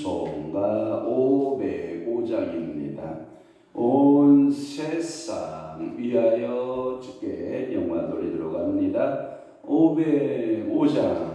찬송가 505장입니다. 온 세상 위하여 주께 영광 돌리도록 합니다. 505장.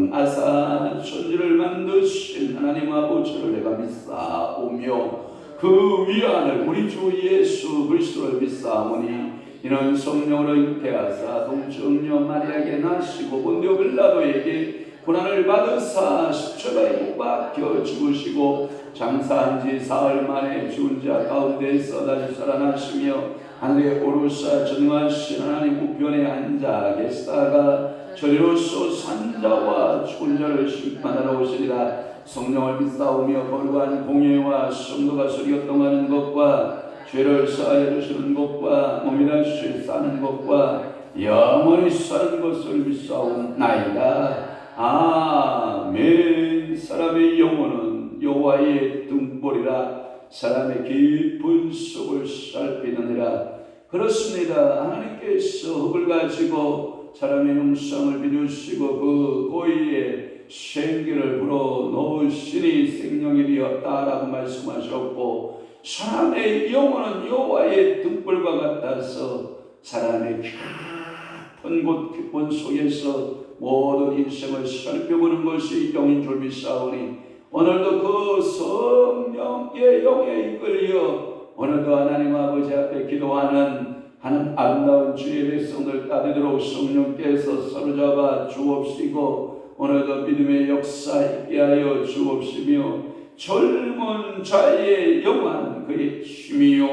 전능하사 천지를 만드신 하나님 아버지를 내가 믿사오며 그 위안을 우리 주 예수 그리스도를 믿사오니 이는 성령으로 잉태하사 동정녀 마리아에게 나시고 본디오 빌라도에게 고난을 받으사 십자가에 못 박혀 죽으시고 장사한 지 사흘 만에 죽은 자 가운데서 다시 살아나시며 하늘에 오르사 전능하신 하나님 우편에 앉아 계시다가 저리로서 산자와 죽은 자를 심판하러 오시리라. 성령을 믿사오며 거룩한 공예와 성도가 서리교통하는 것과 죄를 사하여 주시는 것과 몸이 다시 사는 것과 영원히 사는 것을 믿사옵나이다. 아멘. 사람의 영혼은 여호와의 등불이라 사람의 깊은 속을 살피느니라. 그렇습니다. 하나님께서 흙을 가지고 사람의 형상을 비추시고 그 고이에 생기를 불어 넣으시니 생명이 되었다라고 말씀하셨고, 사람의 영혼은 여호와의 등불과 같아서 사람의 깊은 곳 깊은 속에서 모든 인생을 살펴보는 것이 영인 줄 믿사오니 오늘도 그 성령의 영에 이끌려 오늘도 하나님 아버지 앞에 기도하는 하는 아름다운 주의 백성들 따르도록 성령께서 사로잡아 주옵시고 오늘도 믿음의 역사 있게 하여 주옵시며 젊은 자의 영화는 그의 힘이요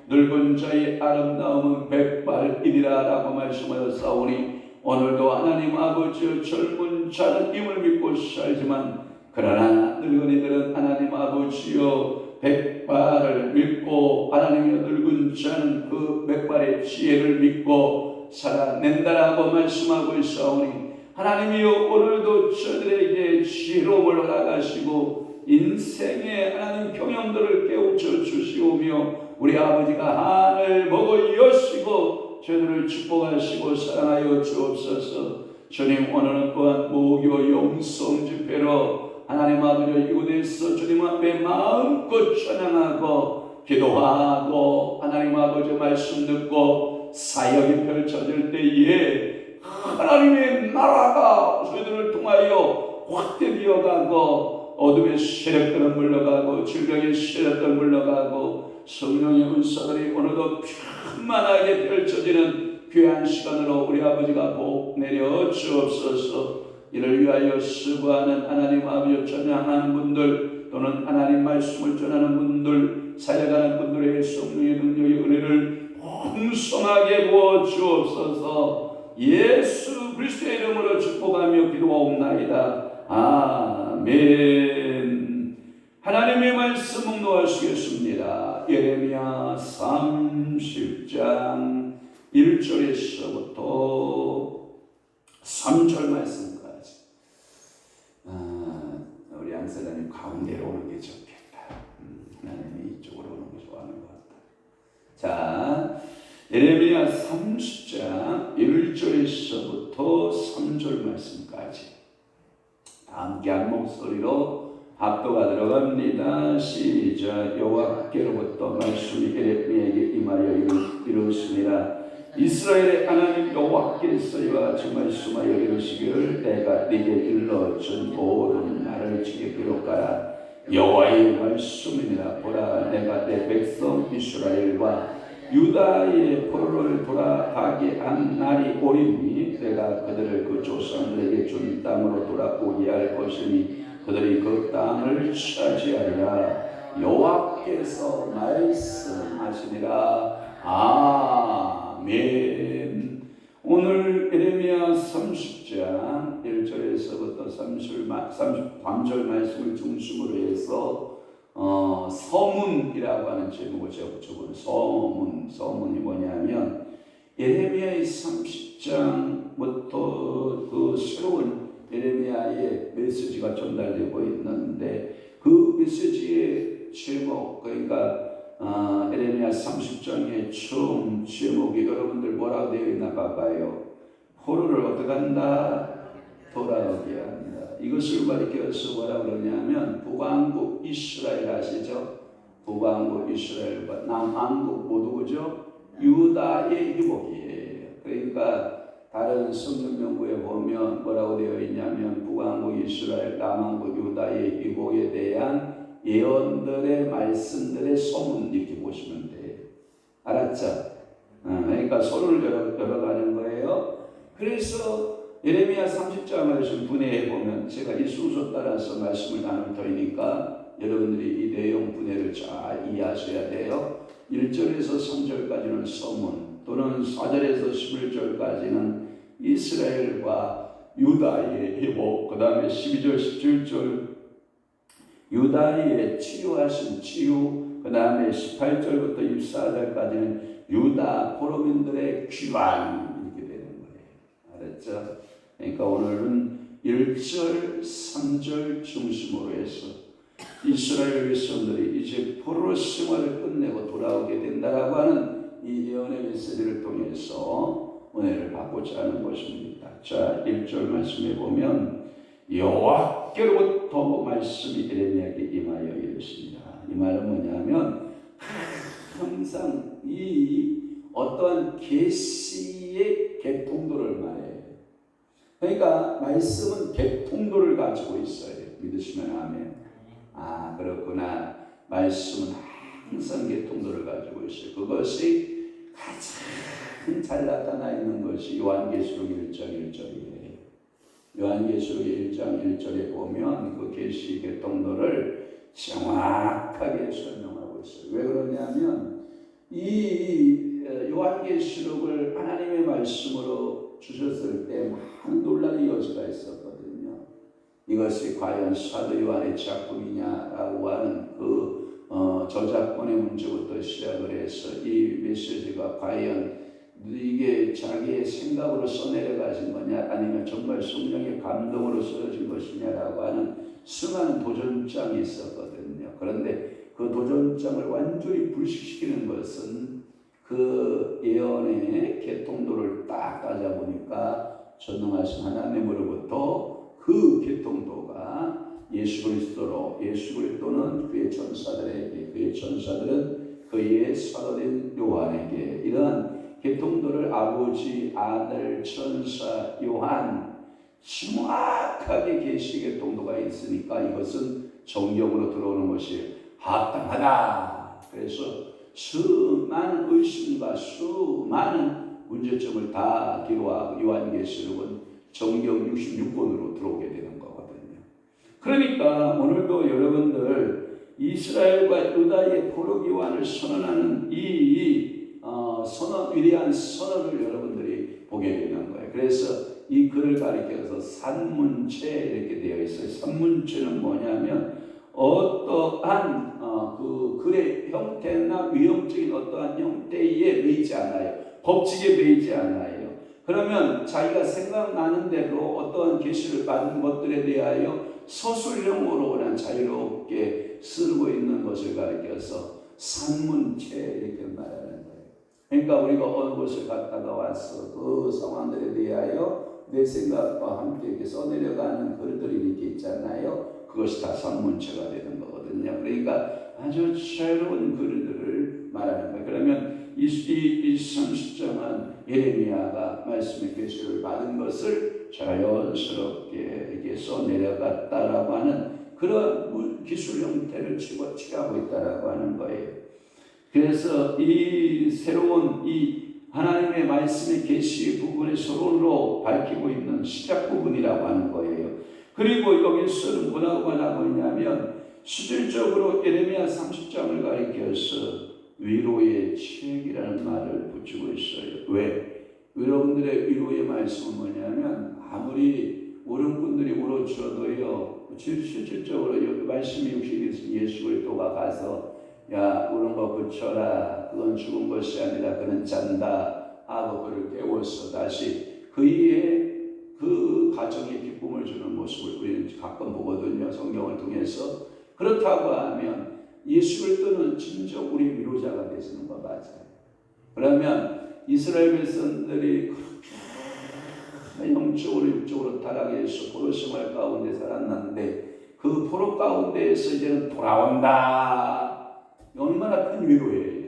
늙은 자의 아름다움은 백발이리라 라고 말씀하셨사오니 오늘도 하나님 아버지여 젊은 자는 힘을 믿고 살지만 그러나 늙은이들은 하나님 아버지여 백발을 믿고 하나님의 늙은 자는 그 백발의 지혜를 믿고 살아낸다라고 말씀하고 있사오니 하나님이여 오늘도 저들에게 지혜로움을 허락하시고 인생의 하나님 경영들을 깨우쳐 주시오며 우리 아버지가 하늘 보고 여시고 저들을 축복하시고 사랑하여 주옵소서. 주님 오늘은 또한 무교 영성 집회로 하나님 아버지 이곳에서 주님 앞에 마음껏 찬양하고 기도하고 하나님 아버지 말씀 듣고 사역이 펼쳐질 때에 하나님의 나라가 저희들을 통하여 확대되어가고 어둠의 세력들은 물러가고 질병의 세력들은 물러가고 성령의 은사들이 오늘도 편만하게 펼쳐지는 귀한 시간으로 우리 아버지가 복 내려 주옵소서. 이를 위하여 수고하는 하나님 아버지 전향하는 분들 또는 하나님 말씀을 전하는 분들 사역하는 분들에게 성령의 능력의 은혜를 풍성하게 부어 주옵소서. 예수 그리스도의 이름으로 축복하며 기도하옵나이다. 아멘. 하나님의 말씀 묵묵하시겠습니다. 예레미야 30장 1절에서부터 3절 말씀까지. 우리 양사장님 가운데로 오는 게 좋겠다. 하나님이 이쪽으로 오는 거 좋아하는 것 같다. 자, 예레미야 30장 1절에서부터 3절 말씀까지 함께 한 목소리로 합도가 들어갑니다. 시작. 여호와께로부터 말씀이 예레미야에게 임하여 이르시니라. 이스라엘의 하나님 여호와께서 이와 같이 말씀하여 이르시기를 내가 네게 일러준 모든 말을 지게 기록하라. 여호와의 말씀이니라. 보라 내가 내 백성 이스라엘과 유다의 포로를 돌아가게 한 날이 오리니 내가 그들을 그 조상들에게 준 땅으로 돌아오게 할 것이니 그들이 그 땅을 차지하리라. 여호와께서 말씀하시니라. 아멘. 오늘 예레미야 30장 1절에서부터 33절 말씀을 중심으로 해서 서문이라고 하는 제목을 제가 붙여본 서문이 뭐냐면 예레미야의 30장부터 그 새로운 예레미야의 메시지가 전달되고 있는데 그 메시지의 제목 그러니까 예레미야 30장의 처음 제목이 여러분들 뭐라고 되어 있나 봐봐요. 포로를 어떻게 한다? 돌아오게 한다. 이것을 가리켜서 뭐라고 그러냐면 북왕국 이스라엘 아시죠? 북왕국 이스라엘과 남왕국 모두죠? 유다의 회복이에요. 그러니까 다른 성경 연구에 보면 뭐라고 되어 있냐면 북왕국 이스라엘, 남왕국 유다의 회복에 대한 예언들의 말씀들의 소문 이렇게 보시면 돼요. 알았죠? 그러니까 소를 열어가는 거예요. 그래서 예레미야 30장 말씀 분해해 보면 제가 이 순서 따라서 말씀을 나눌 터이니까 여러분들이 이 내용 분해를 잘 이해하셔야 돼요. 1절에서 3절까지는 서문 또는 4절에서 11절까지는 이스라엘과 유다의 회복, 그 다음에 12절 17절 유다의 치유하신 치유, 그 다음에 18절부터 24절까지는 유다 포로민들의 귀환 이렇게 되는 거예요. 알았죠? 그러니까 오늘은 1절, 3절 중심으로 해서 이스라엘 백성들이 이제 포로 생활을 끝내고 돌아오게 된다라고 하는 이 예언의 메시지를 통해서 은혜를 받고자 하는 것입니다. 자, 1절 말씀해 보면 여호와께로부터 말씀이 예레미야에게 임하여 이르시니라. 이 말은 뭐냐면 항상 이 어떠한 계시의 개통도를 말해요. 그러니까 말씀은 개통도를 가지고 있어요. 믿으시면 아멘. 그렇구나. 말씀은 항상 개통도를 가지고 있어요. 그것이 가장 잘 나타나 있는 것이 요한계시록 1장 1절이에요. 요한계시록 1장 1절에 보면 그 계시 개통도를 정확하게 설명하고 있어요. 왜 그러냐면 이 요한계시록을 하나님의 말씀으로 주셨을 때 많은 논란의 여지가 있었거든요. 이것이 과연 사도 요한의 작품이냐라고 하는 그 저작권의 문제부터 시작을 해서 이 메시지가 과연 이게 자기의 생각으로 써내려가신 거냐 아니면 정말 성령의 감동으로 쓰여진 것이냐라고 하는 수많은 도전장이 있었거든요. 그런데 그 도전장을 완전히 불식시키는 것은 그 예언의 개통도를 딱 따져보니까 전능하신 하나님으로부터 그 개통도가 예수 그리스도로, 예수 그리스도는 그의 전사들에게, 그의 전사들은 그의 사도된 요한에게 이런 개통도를 아버지, 아들, 천사, 요한 정확하게 계시 개통도가 있으니까 이것은 정경으로 들어오는 것이 합당하다. 그래서 수많은 의심과 수많은 문제점을 다 기록하고 요한계시록은 정경 66권으로 들어오게 되는 거거든요. 그러니까 오늘도 여러분들 이스라엘과 유다의 포로 교환을 선언하는 위대한 선언을 여러분들이 보게 되는 거예요. 그래서 이 글을 가리켜서 산문체 이렇게 되어 있어요. 산문체는 뭐냐면 어떠한 그 글의 형태나 위형적인 어떠한 형태에 매이지 않아요. 법칙에 매이지 않아요. 그러면 자기가 생각나는 대로 어떠한 계시를 받은 것들에 대하여 서술형으로 그냥 자유롭게 쓰고 있는 것을 가리켜서 산문체 이렇게 말하는 거예요. 그러니까 우리가 어느 곳을 갔다가 와서 그 상황들에 대하여 내 생각과 함께 이렇게 써내려가는 글들이 이렇게 있잖아요. 그것이 다 산문체가 되는 거거든요. 그러니까 아주 새로운 글들을 말하는 거예요. 그러면 이 30장은 예레미야가 말씀의 계시를 받은 것을 자연스럽게 이렇게 써내려갔다라고 하는 그런 기술 형태를 취하고 있다라고 하는 거예요. 그래서 이 새로운 이 하나님의 말씀의 계시 부분의 서론으로 밝히고 있는 시작 부분이라고 하는 거예요. 그리고 여기서는 뭐라고 하고 있냐면 실질적으로 예레미야 30장을 가리켜서 위로의 책이라는 말을 붙이고 있어요. 왜? 여러분들의 위로의 말씀은 뭐냐면 아무리 옳은 분들이 울어줘도요 실질적으로 말씀이 육신이 있으면 예수 그리스도가 가서 야 옳은 거 고쳐라 그건 죽은 것이 아니라 그는 잔다 하고 그를 깨워서 다시 그의 그 가정에 기쁨을 주는 모습을 우리는 가끔 보거든요. 성경을 통해서. 그렇다고 하면 예수 그리스도는 진정 우리 위로자가 되시는 거 맞아요. 그러면 이스라엘 백성들이 영적으로 육적으로 타락해서 포로 생활 가운데 살았는데 그 포로 가운데에서 이제는 돌아온다. 얼마나 큰 위로예요.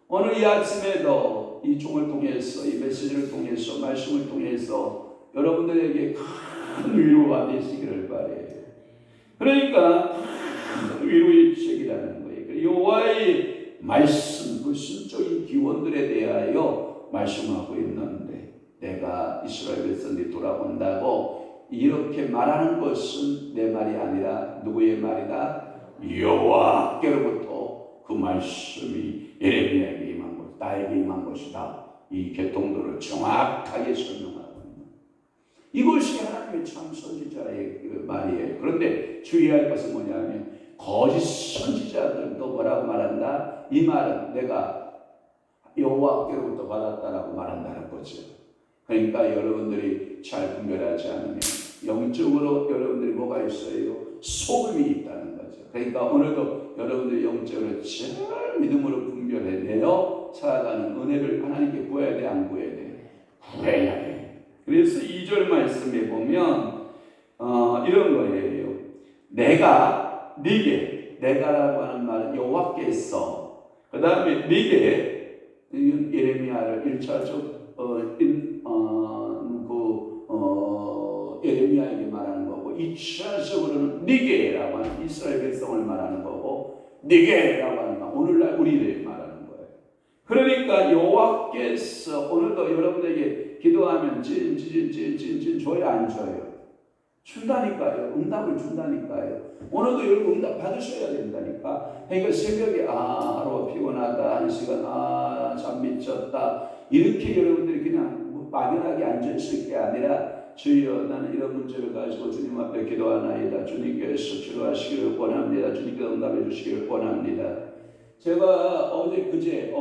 오늘 이 아침에도 이 종을 통해서 이 메시지를 통해서 말씀을 통해서 여러분들에게 큰 위로가 되시기를 바래요. 그러니까 위로의 책이라는 거예요. 여호와의 말씀, 그 신적인 기원들에 대하여 말씀하고 있는데 내가 이스라엘 백성들이 돌아온다고 이렇게 말하는 것은 내 말이 아니라 누구의 말이다? 여호와께로부터 그 말씀이 예레미야에게 임한 것, 나에게 임한 것이다. 이 개통도를 정확하게 설명하고 있는 이것이 하나님의 참 선지자의 말이에요. 그런데 주의할 것은 뭐냐면 거짓 선지자들도 뭐라고 말한다? 이 말은 내가 여호와께로부터 받았다라고 말한다는 거죠. 그러니까 여러분들이 잘 분별하지 않으면 영적으로 여러분들이 뭐가 있어요? 소금이 있다는 거죠. 그러니까 오늘도 여러분들이 영적으로 잘 믿음으로 분별해내어 살아가는 은혜를 하나님께 구해야 돼, 안 구해야 돼? 구해야 돼. 그래서 2절 말씀에 보면 이런 거예요. 내가 네게, 내가라고 하는 말은 여호와께서, 그 다음에 네게, 예레미야를 1차적 예레미야에게 말하는 거고 2차적으로는 네게라고 하는 이스라엘 백성을 말하는 거고 네게라고 하는 건 오늘날 우리를 말하는 거예요. 그러니까 여호와께서 오늘도 여러분에게 기도하면 찐 줘요, 안 줘요? 준다니까요. 응답을 준다니까요. 오늘도 여러분 응답 받으셔야 된다니까. 그러니까 새벽에 하루 피곤하다, 한 시간 잠 미쳤다, 이렇게 여러분들이 그냥 막연하게 앉아있을 게 아니라 주여 나는 이런 문제를 가지고 주님 앞에 기도하나이다. 주님께서 치료하시기를 원합니다. 주님께서 응답해 주시기를 원합니다. 제가 엊그제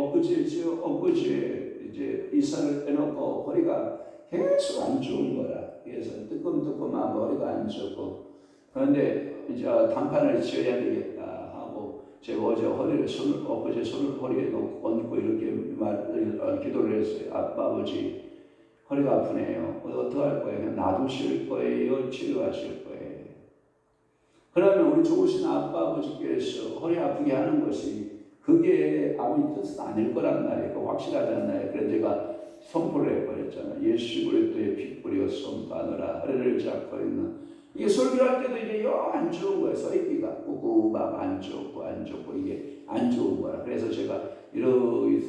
이제 이사를 빼놓고 허리가 계속 안 좋은 거라. 그래서 뜨끔뜨끔한 머리가 안 좋고, 그런데 이제 단판을 지어야 되겠다 하고 제가 어제 엊그제 손을 허리에 얹고 이렇게 기도를 했어요. 아버지 허리가 아프네요. 어떡할 거예요? 그냥 놔두실 거예요? 치료하실 거예요? 그러면 우리 좋으신 아버지께서 허리 아프게 하는 것이 그게 아버지 뜻은 아닐 거란 말이에요. 확실하잖아요. 그래서 제가 선포를 해버렸잖아요. 예수 그리스도의 피 뿌려 선포하느라 허리를 잡고 있는, 이게 설교할 때도 이게 영 안 좋은 거예요. 서있기가 꾹꾹 안 좋고 이게 안 좋은 거야. 그래서 제가 이렇게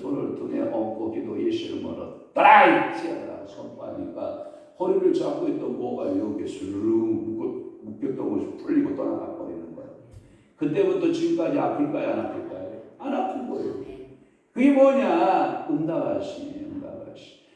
손을 등에 얹고 기도 예수 이름으로 따라이치 하라 선포하니까 허리를 잡고 있던 뭐가 이렇게 스르르 묶였던 것이 풀리고 떠나가 버리는 거예요. 그때부터 지금까지 아플까요? 안 아플까요? 안 아픈 거예요. 그게 뭐냐? 응답하시네.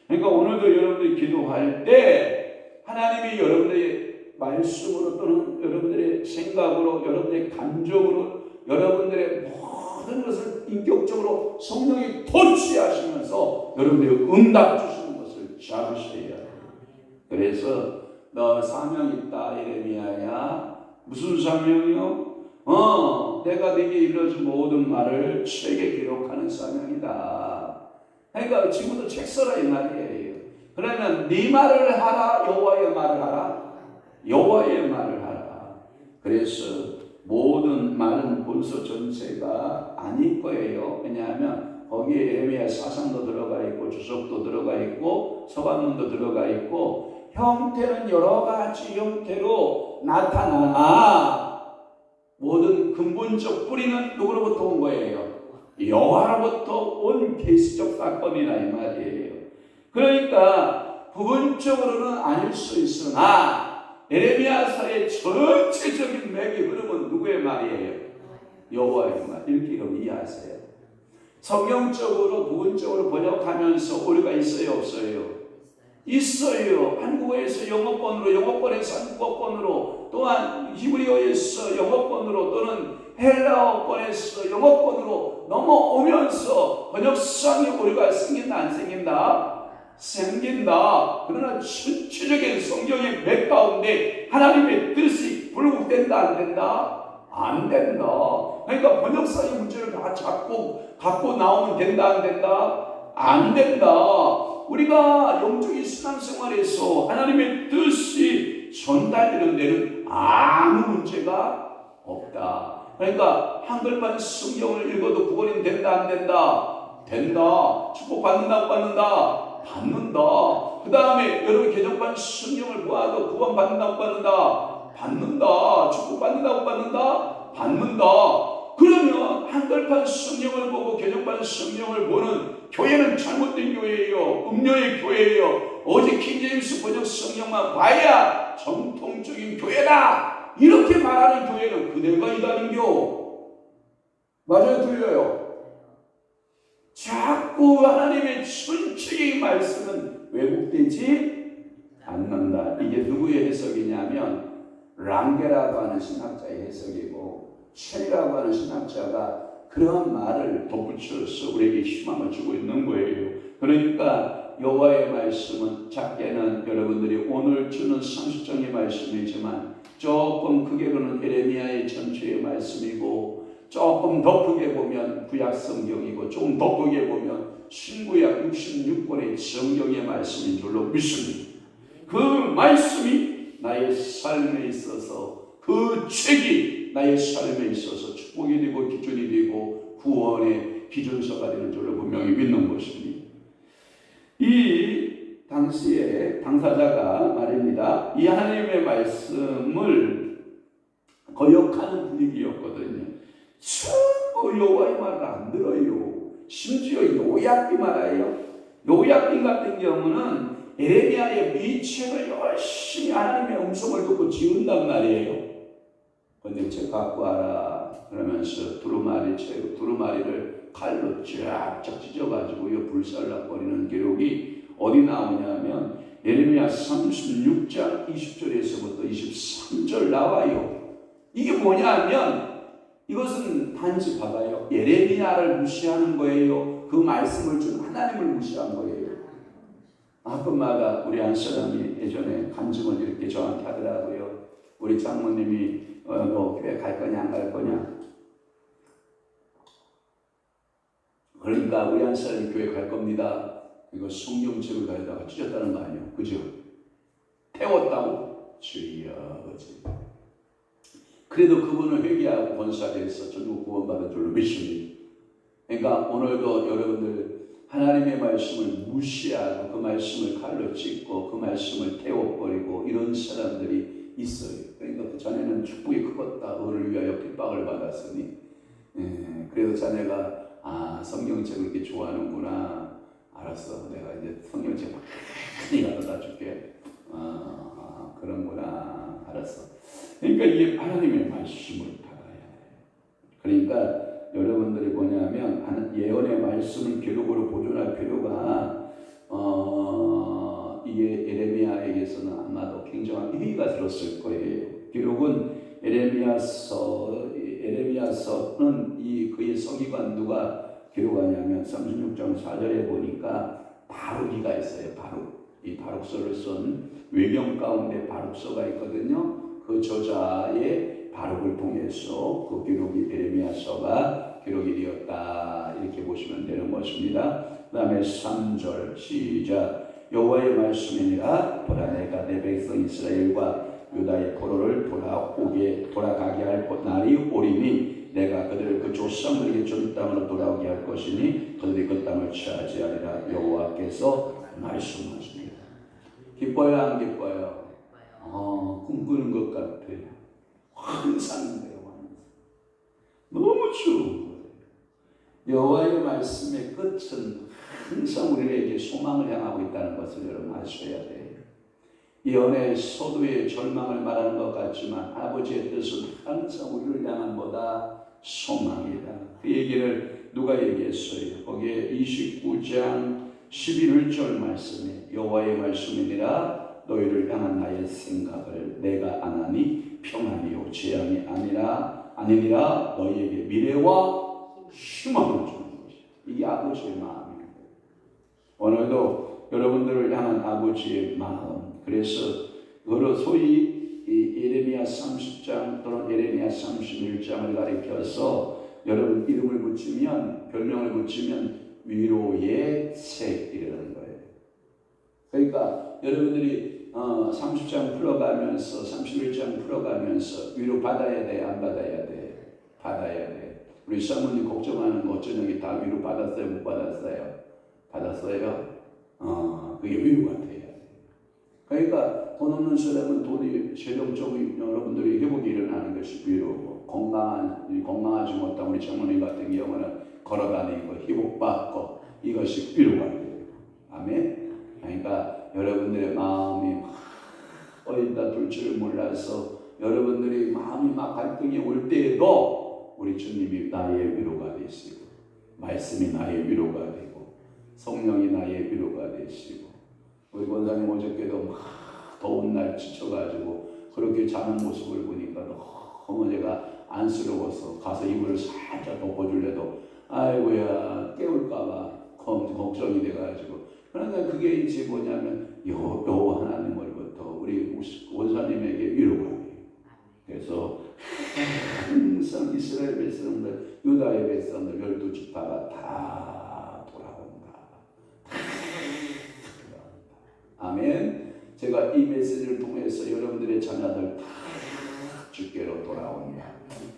그러니까 오늘도 여러분들이 기도할 때 하나님이 여러분들의 말씀으로 또는 여러분들의 생각으로, 여러분들의 감정으로, 여러분들의 모든 것을 인격적으로 성령이 통치하시면서 여러분들의 응답 주시는 것을 잡으셔야 해요. 그래서 너 사명 있다 예레미야야. 무슨 사명이요? 내가 네게 일러준 모든 말을 책에 기록하는 사명이다. 그러니까 지금부터 책 써라 이 말이에요. 그러면 네 말을 하라, 여호와의 말을 하라, 여호와의 말을 하라. 그래서 모든 말은 본서 전체가 아닐 거예요. 왜냐하면 거기에 예레미야 사상도 들어가 있고 주석도 들어가 있고 서간문도 들어가 있고 형태는 여러 가지 형태로 나타나나 모든 근본적 뿌리는 누구로부터 온 거예요? 여호와로부터 온 계시적 사건이라 이 말이에요. 그러니까 부분적으로는 아닐 수 있으나 예레미야서의 전체적인 맥이 흐름은 누구의 말이에요? 여호와의 말. 이렇게 이해하세요. 성경적으로 부분적으로 번역하면서 오류가 있어요, 없어요? 있어요. 한국어에서 영어권으로, 영어권에서 한국어권으로, 또한 히브리어에서 영어권으로, 또는 헬라어권에서 영어권으로 넘어오면서 번역상의 오류가 생긴다, 안 생긴다? 생긴다. 그러나 전체적인 성경의 맥 가운데 하나님의 뜻이 불국된다, 안 된다? 안 된다. 그러니까 번역상의 문제를 다 갖고 나오면 된다, 안 된다? 안 된다. 우리가 영적인 신앙생활에서 하나님의 뜻이 전달되는 데는 아무 문제가 없다. 그러니까 한글만 성경을 읽어도 구원이 된다, 안 된다? 된다. 축복받는다, 받는다? 받는다. 그 다음에 여러분 개정판 성경을 보아도 구원 받는다, 받는다? 받는다. 축복받는다, 받는다? 받는다. 그러면 한글판 성경을 보고 개정판 성경을 보는 교회는 잘못된 교회예요. 음료의 교회예요. 어제 킹제임스 번역 성경만 봐야 정통적인 교회다. 이렇게 말하는 교회는 그대가 이단인교. 맞아요, 틀려요? 자꾸 하나님의 전체의 말씀은 왜곡되지 않는다. 이게 누구의 해석이냐면 랑게라고 하는 신학자의 해석이고, 첼이라고 하는 신학자가 그러한 말을 덧붙여서 우리에게 희망을 주고 있는 거예요. 그러니까 여호와의 말씀은 작게는 여러분들이 오늘 주는 상식적인 말씀이지만 조금 크게로는 예레미야의 전체의 말씀이고, 조금 더 크게 보면 구약 성경이고, 조금 더 크게 보면 신구약 66권의 성경의 말씀인 줄로 믿습니다. 그 말씀이 나의 삶에 있어서, 그 책이 나의 삶에 있어서 축복이 되고 기준이 되고 구원의 기준서가 되는 줄로 분명히 믿는 것입니다. 이 당시에 당사자가 말입니다. 이 하나님의 말씀을 거역하는 분위기였거든요. 전부 여호와의 말을 안 들어요. 심지어 요약빔 알아요? 요약빔 같은 경우는 에레미야의 미책을 열심히 하나님의 음성을 듣고 지운단 말이에요. 근데 책 갖고 와라 그러면서 두루마리를 칼로 쫙쫙 찢어가지고 불살라버리는 기록이 어디 나오냐면 예레미야 36장 20절에서부터 23절 나와요. 이게 뭐냐면 이것은 단지 봐봐요. 예레미야를 무시하는 거예요. 그 말씀을 준 하나님을 무시한 거예요. 가끔마다 우리 한 사람이 예전에 간증을 이렇게 저한테 하더라고요. 우리 장모님이 너 교회 갈 거냐 안 갈 거냐. 그러니까 우리 한 사람이 교회 갈 겁니다. 이거 성경책을 가져다가 찢었다는 거 아니에요. 그죠? 태웠다고? 주여 그지. 그래도 그분은 회개하고 권사돼서 전국 구원받은 줄로 믿습니다. 그러니까 오늘도 여러분들 하나님의 말씀을 무시하고 그 말씀을 칼로 찢고 그 말씀을 태워버리고 이런 사람들이 있어요. 그러니까 그 자네는 축복이 크겠다. 너를 위하여 핍박을 받았으니. 그래서 자네가 성경책을 이렇게 좋아하는구나. 알았어. 내가 이제 성경책 많이 갖다 줄게. 그런구나. 알았어. 그러니까 이게 하나님의 말씀을 받아야 돼. 그러니까 여러분들이 뭐냐면 예언의 말씀을 기록으로 보존할 필요가 이게 에레미야에게서는 아마도 굉장한 의미가 들었을 거예요. 기록은 에레미야서는 그의 서기관 누가 기록하냐면 36장 4절에 보니까 바룩이가 있어요. 이 바룩서를 쓴 외경 가운데 바룩서가 있거든요. 그 저자의 바룩을 통해서 그 기록이 에레미야서가 기록이 되었다. 이렇게 보시면 되는 것입니다. 그 다음에 3절 시작. 여호와의 말씀이니라. 보라 내가 내 백성 이스라엘과 유다의 포로를 돌아가게 할 날이 오리니 내가 그들을 그 조상들에게 준 땅으로 돌아오게 할 것이니 그들이 그 땅을 차지하리라. 여호와께서 말씀하십니다. 기뻐요 안 기뻐요? 꿈꾸는 것 같아요. 환상인데요. 너무 좋은 거예요. 여호와의 말씀의 끝은 항상 우리에게 소망을 향하고 있다는 것을 여러분 아셔야 돼요. 예언의 소도의 절망을 말하는 것 같지만 아버지의 뜻은 항상 우리를 향한 뭐다? 소망이다. 그 얘기를 누가 얘기했어요? 거기에 29장 11절 말씀에 여호와의 말씀이니라. 너희를 향한 나의 생각을 내가 아나니 평안이요 재앙이 아니니라. 너희에게 미래와 희망을 주는 것이야. 이게 아버지의 마음이에요. 오늘도 여러분들을 향한 아버지의 마음. 그래서 소위 예레미야 30장 또는 예레미야 31장을 가리켜서 여러분 이름을 붙이면 별명을 붙이면 위로의 책이라는 거예요. 그러니까 여러분들이 30장 풀어가면서 31장 풀어가면서 위로 받아야 돼? 안 받아야 돼? 받아야 돼. 우리 사모님 걱정하는 거 저녁에 다 위로 받았어요? 못 받았어요? 받았어요? 그게 위로가 돼야 돼. 그러니까 돈 없는 사람은 돈이 재정적으로 여러분들이 회복이 일어나는 것이 위로고 건강하지 못한 우리 장모님 같은 경우는 걸어다니고 회복받고 이것이 위로가 돼요. 아멘. 그러니까 여러분들의 마음이 막 어디다 둘 줄을 몰라서 여러분들이 마음이 막 갈등이 올 때에도 우리 주님이 나의 위로가 되시고 말씀이 나의 위로가 되고 성령이 나의 위로가 되시고 우리 권사님 어저께도 막 더운 날 지쳐가지고 그렇게 자는 모습을 보니까 너무 제가 안쓰러워서 가서 이불을 살짝 덮어줄래도 아이고야 깨울까봐 걱정이 돼가지고 그러니까 그게 이제 뭐냐면 여호와 하나님으로부터 우리 원사님에게 위로가 돼요. 그래서 항상 이스라엘 백성들 유다의 백성들 12지파가 다 돌아온다. 아멘. 제가 이 메시지를 통해서 여러분들의 자녀들 다 주께로 돌아온다.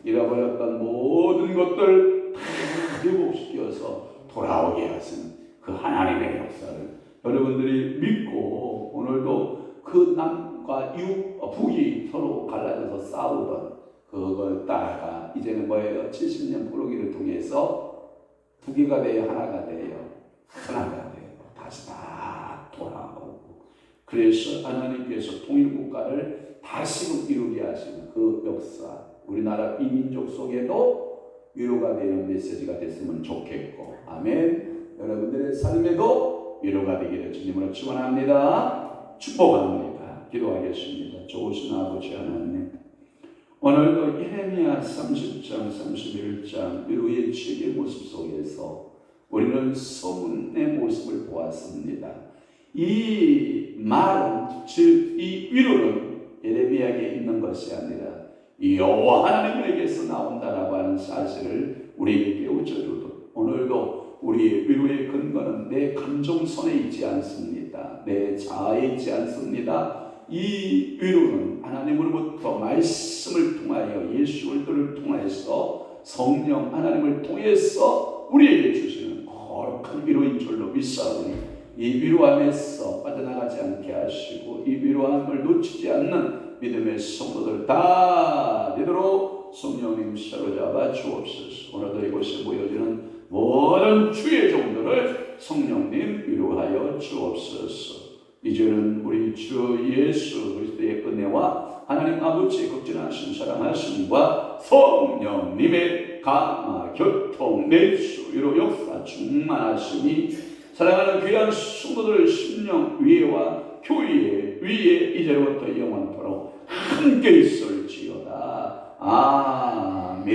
잃어버렸던 모든 것들 다 회복시켜서 돌아오게 하시는 그 하나님의 역사를 여러분들이 믿고 오늘도 그 남과 북이 서로 갈라져서 싸우던 그걸 따라가 이제는 뭐예요? 70년 포로기를 통해서 두 개가 돼요, 하나가 돼요, 하나가 돼요. 다시 다 돌아오고. 그래서 하나님께서 통일국가를 다시금 이루게 하시는 그 역사, 우리나라 이민족 속에도 위로가 되는 메시지가 됐으면 좋겠고, 아멘. 여러분들의 삶에도 위로가 되기를 주님으로 축원합니다. 축복합니다. 기도하겠습니다. 좋으신 아버지 하나님, 오늘도 예레미야 30장 31장 위로의 책의 모습 속에서 우리는 소문의 모습을 보았습니다. 이 말은, 즉 이 위로는 예레미야에게 있는 것이 아니라 여호와 하나님에게서 나온다라고 하는 사실을 우리에게 깨우쳐주도록, 오늘도 우리의 위로의 근거는 내 감정선에 있지 않습니다. 내 자아에 있지 않습니다. 이 위로는 하나님으로부터 말씀을 통하여 예수 그리스도를 통해서 성령 하나님을 통해서 우리에게 주시는 거룩한 위로인 줄로 믿사오니 이 위로함에서 빠져나가지 않게 하시고 이 위로함을 놓치지 않는 믿음의 성도들 다 되도록 성령님 사로잡아 주옵소서. 오늘도 이곳에 모여지는 모든 주의 종들을 성령님 위로하여 주옵소서. 이제는 우리 주 예수 그리스도의 은혜와 하나님 아버지의 극진하신 사랑하심과 성령님의 감화 교통 내수 위로 역사 충만하심이 사랑하는 귀한 성도들 심령 위에와 교회 위에 이제로부터 영원토록 함께 있을지어다. 아멘.